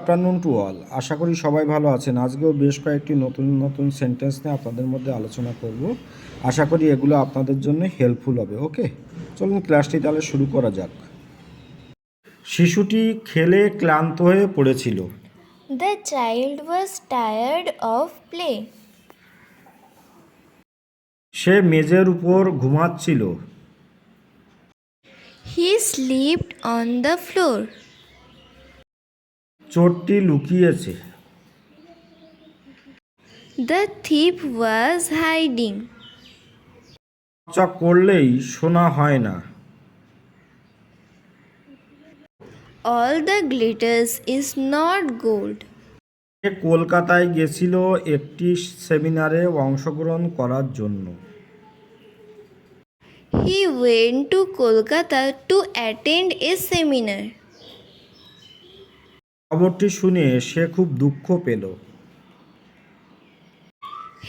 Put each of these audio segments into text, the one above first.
Afternoon to all. আশা করি সবাই ভালো আছেন। আজকেও বেশ কয়েকটি নতুন নতুন সেন্টেন্স নিয়ে আপনাদের মধ্যে আলোচনা করব। আশা করি এগুলো আপনাদের জন্য হেল্পফুল হবে। ওকে, চলুন ক্লাসটি তাহলে শুরু করা যাক। শিশুটি খেলে ক্লান্ত হয়ে পড়েছিল। The child was tired of play. সে মেঝের উপর ঘুমাচ্ছিল। He slept on the floor. চোরটি লুকিয়েছে। The thief was hiding. চকচক করলেই শোনা হয় না। All the glitters is not gold. সে কলকাতায় গেছিল একটি সেমিনারে অংশগ্রহণ করার জন্য। He went to Kolkata to attend a seminar. খবরটি শুনে সে খুব দুঃখ পেল।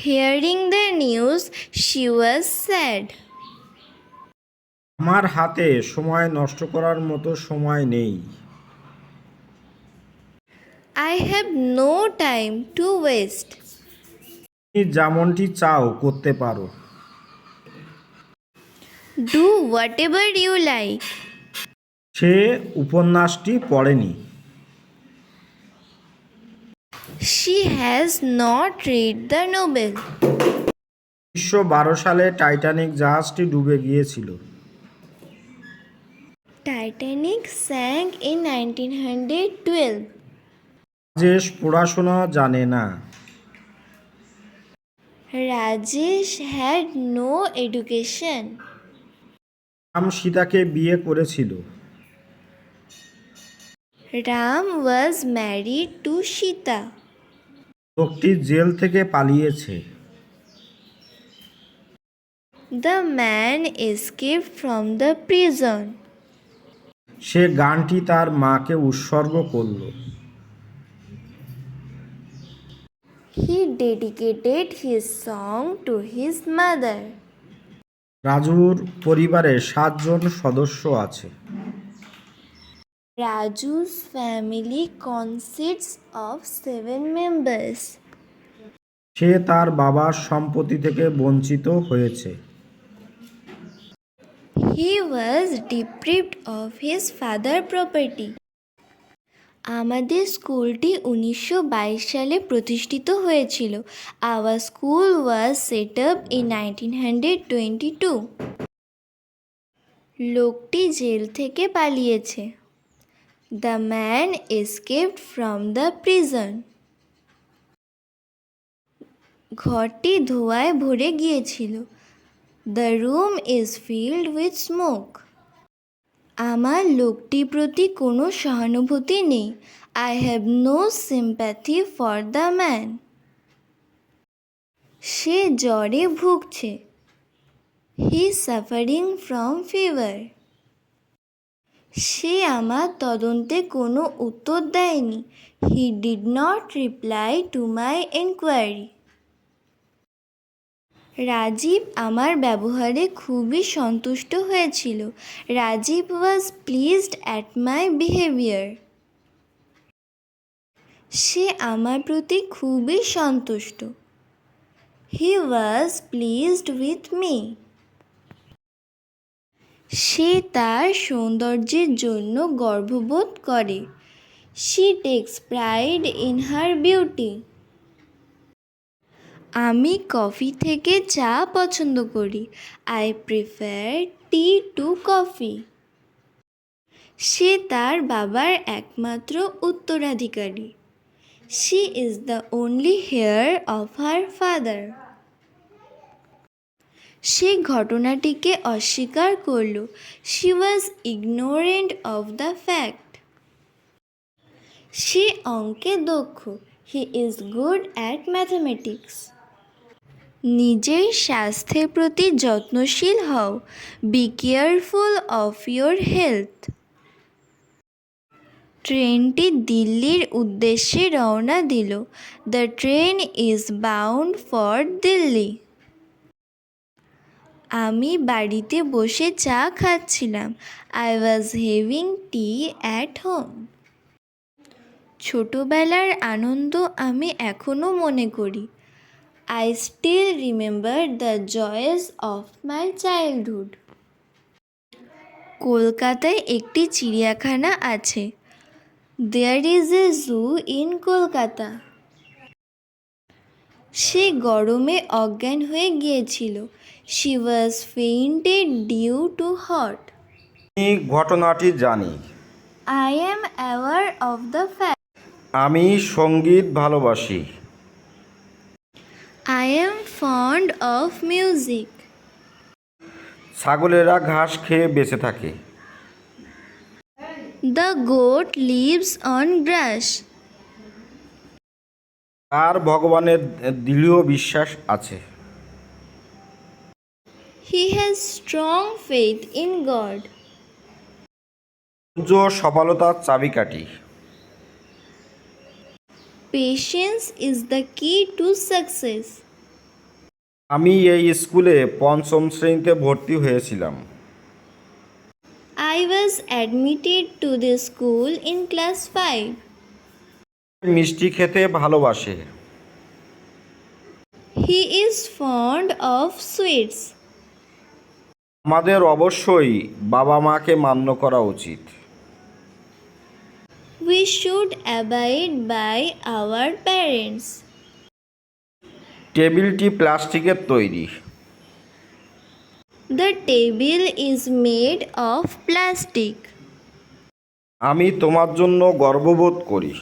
Hearing the news, she was sad. আমার হাতে সময় নষ্ট করার মতো সময় নেই। I have no time to waste. তুমি যেমনটি চাও করতে পারো। Do whatever you like. সে উপন্যাসটি পড়েনি। She has not read the novel. 1912 সালে টাইটানিক জাহাজটি ডুবে গিয়েছিল। Titanic sank in 1912. রাজেশ পড়াশোনা জানে না। Rajesh had no education. Ram সীতাকে বিয়ে করেছিল। Ram was married to Sita. লোকটি জেল থেকে পালিয়েছে। The man escaped from the prison. সে গানটি তার মাকে উৎসর্গ করল। He dedicated his song to his mother. রাজুর পরিবারে 7 জন সদস্য আছে। Raju's family consists of 7 members. সে তার বাবার সম্পত্তি থেকে বঞ্চিত হয়েছে। He was deprived of his father's property. আমাদের স্কুলটি 1922 সালে প্রতিষ্ঠিত হয়েছিল। Our school was set up in 1922. লোকটি জেল থেকে পালিয়েছে। The man escaped from the prison. ঘরটি ধোঁয়ায় ভরে গিয়েছিল। The room is filled with smoke. আমার লোকটির প্রতি কোনো সহানুভূতি নেই। I have no sympathy for the man. সে জ্বরে ভুগছে। He is suffering from fever. সে আমার তদন্তে কোনো উত্তর দেয়নি। He did not reply to my inquiry. Rajib আমার ব্যবহারে খুবই সন্তুষ্ট হয়েছিল। Rajib was pleased at my behavior. সে আমার প্রতি খুবই সন্তুষ্ট। He was pleased with me. সে তার সৌন্দর্যের জন্য গর্ববোধ করে। She takes pride in her beauty. আমি কফি থেকে চা পছন্দ করি। I prefer tea to coffee. সে তার বাবার একমাত্র উত্তরাধিকারী। She is the only heir of her father. সে ঘটনাটিকে অস্বীকার করল। She was ignorant of the fact. সে অঙ্কে দক্ষ। He is good at mathematics. নিজের স্বাস্থ্যের প্রতি যত্নশীল হও। Be careful of your health. ট্রেনটি দিল্লির উদ্দেশ্যে রওনা দিল। The train is bound for Delhi. আমি বাড়িতে বসে চা খাচ্ছিলাম। I was having tea at home. ছোটবেলার আনন্দ আমি এখনও মনে করি। I still remember the joys of my childhood. কলকাতায় একটি চিড়িয়াখানা আছে। There is a zoo in Kolkata. সে গরমে অজ্ঞান হয়ে গিয়েছিল। She was fainted due to hot. আমি ঘটনাটি জানি। I am aware of the fact. আমি সঙ্গীত ভালোবাসি। I am fond of music. ছাগলেরা ঘাস খেয়ে বেঁচে থাকে। The goat lives on grass. তার ভগবানের দৃঢ় বিশ্বাস আছে। He has strong faith in god. ধৈর্য সফলতার চাবিকাঠি। পেশেন্স ইজ দ্য কি টু সাকসেস। আমি এই স্কুলে পঞ্চম শ্রেণীতে ভর্তি হয়েছিলাম। I was admitted to this school in class 5. মিষ্টি খেতে ভালোবাসে। He is fond of sweets. আমাদের অবশ্যই বাবা মাকে মান্য করা উচিত। We should abide by our parents. টেবিলটি প্লাস্টিকের তৈরি। The table is made of plastic. আমি তোমার জন্য গর্ববোধ করি।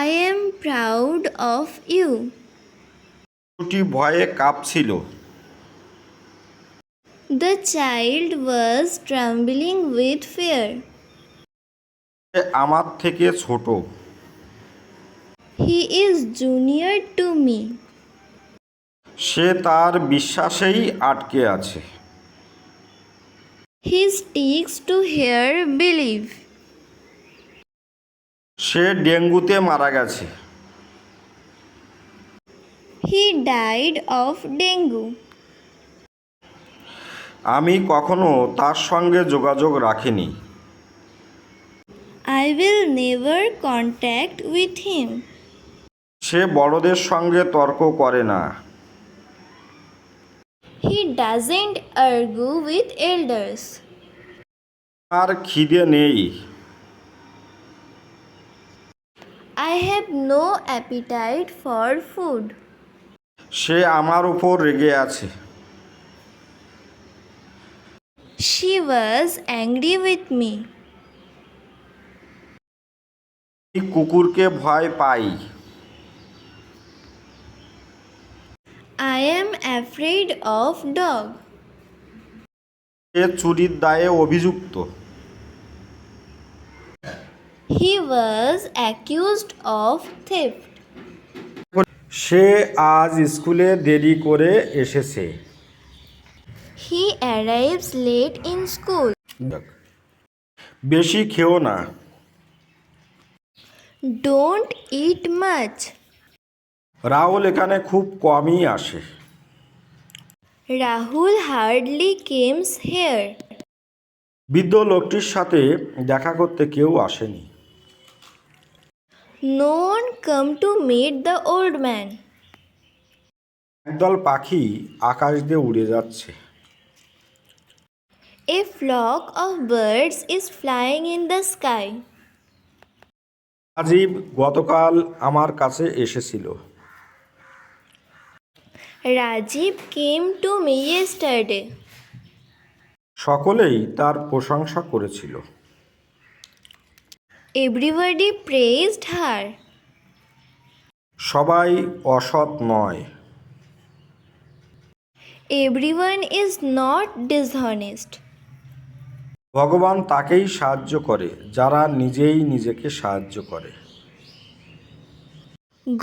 I am proud of you. শিশুটি ভয়ে কাঁপছিল। The child was trembling with fear. সে আমার থেকে ছোট। He is junior to me. সে তার বিশ্বাসেই আটকে আছে। He sticks to her belief. সে ডেঙ্গুতে মারা গেছে। He died of dengue. আমি কখনো তার সঙ্গে যোগাযোগ রাখিনি। I will never contact with him. সে বড়দের সঙ্গে তর্ক করে না। He doesn't argue with elders. আর খিদে নেই। I have no appetite for food. সে আমার উপর রেগে আছে। She was angry with me. আমি কুকুরকে ভয় পাই। I am afraid of dog. সে চুরির দায়ে অভিযুক্ত। He was accused of theft. সে আজ স্কুলে দেরি করে এসেছে। He arrives late in school. বেশি খেও না। Don't eat much. রাহুল এখানে খুব কমই আসে। Rahul hardly comes here. বৃদ্ধ লোকটির সাথে দেখা করতে কেউ আসেনি। No one come to meet the old man. একদল পাখি আকাশ দিয়ে উড়ে যাচ্ছে। A flock of birds is flying in the sky. Rajib গতকাল আমার কাছে এসেছিল। Rajiv came to me yesterday. সকলেই তার প্রশংসা করেছিল। Everybody praised her. সবাই অসৎ নয়। Everyone is not dishonest. ভগবান তাকেই সাহায্য করে যারা নিজেই নিজেকে সাহায্য করে।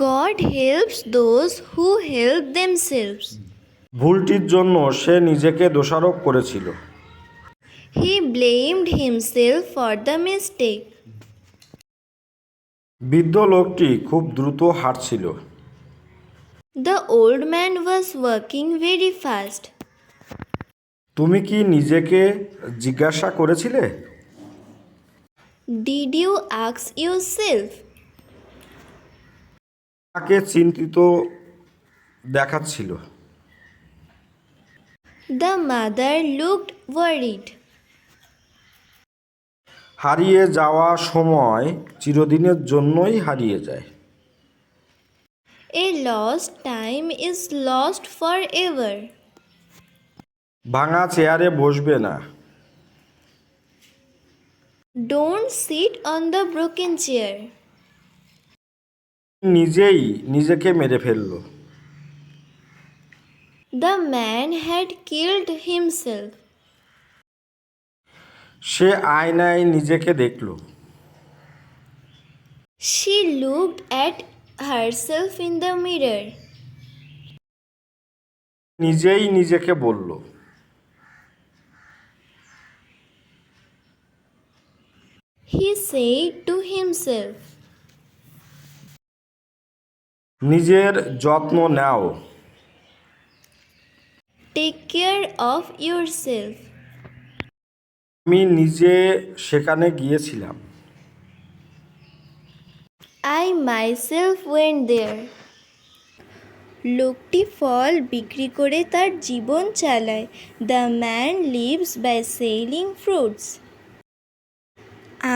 God helps those who help themselves. ভুলটির জন্য সে নিজেকে দোষারোপ করেছিল। He blamed himself for the mistake. বৃদ্ধ লোকটি খুব দ্রুত হাঁটছিল। The old man was walking very fast. তুমি কি নিজেকে জিজ্ঞাসা করেছিলে? Did you ask yourself? তাকে চিন্তিত দেখাচ্ছিল। The mother looked worried. হারিয়ে যাওয়া সময় চিরদিনের জন্যই হারিয়ে যায়। A lost time is lost forever. ভাঙা চেয়ারে বসবে না। Don't sit on the broken chair. নিজেই নিজেকে মেরে ফেলল। The man had killed himself. সে আয়নায় নিজেকে দেখল। She looked at herself in the mirror. নিজেই নিজেকে বলল। He said to himself. নিজের যত্ন নাও। Take care of yourself. আমি নিজে সেখানে গিয়েছিলাম। I myself went there. লোকটি ফল বিক্রি করে তার জীবন চালায়। The man lives by selling fruits.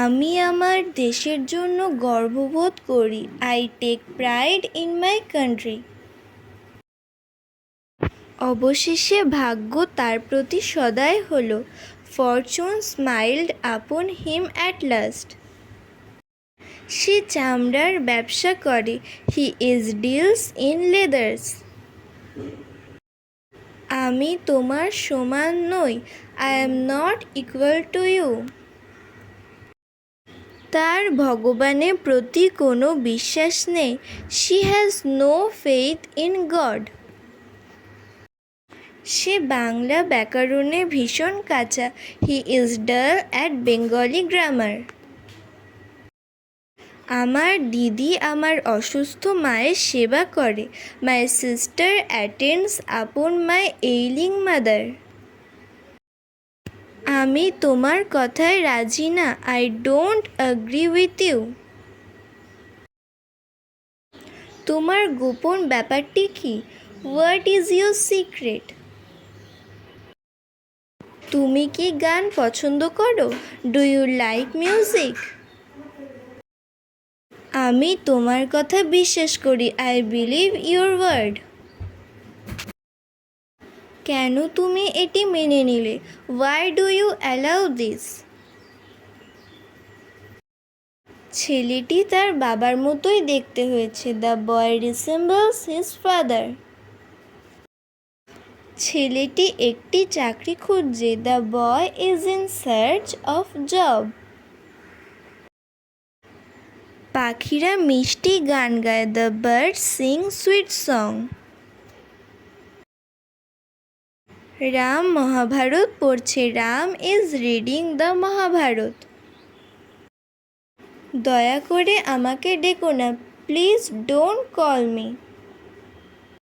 আমি আমার দেশের জন্য গর্ববোধ করি। I take pride in my country. অবশেষে ভাগ্য তার প্রতি সদয় হলো। Fortune smiled upon him at last. সে চামড়ার ব্যবসা করে। He is deals in leathers. আমি তোমার সমান নই। I am not equal to you. তার ভগবানের প্রতি কোনো বিশ্বাস নেই। She has no faith in God. সে বাংলা ব্যাকরণে ভীষণ কাঁচা। He is dull at Bengali grammar. আমার দিদি আমার অসুস্থ মায়ের সেবা করে। My sister attends upon my ailing mother. আমি তোমার কথায় রাজি না। I don't agree with you. তোমার গোপন ব্যাপারটি কি? What is your secret? তুমি কি গান পছন্দ করো? Do you like music? আমি তোমার কথা বিশ্বাস করি। I believe your word. কেন তুমি এটি মেনে নিলে? Why do you allow this? ছেলেটি তার বাবার মতোই দেখতে হয়েছে। The boy resembles his father. ছেলেটি একটি চাকরি খুঁজছে। The boy is in search of job. পাখিরা মিষ্টি গান গায়। The birds sing sweet song. Ram Mahabharata পড়ছে। Ram is reading the Mahabharata. দয়া করে আমাকে ডেকো না। Please don't call me.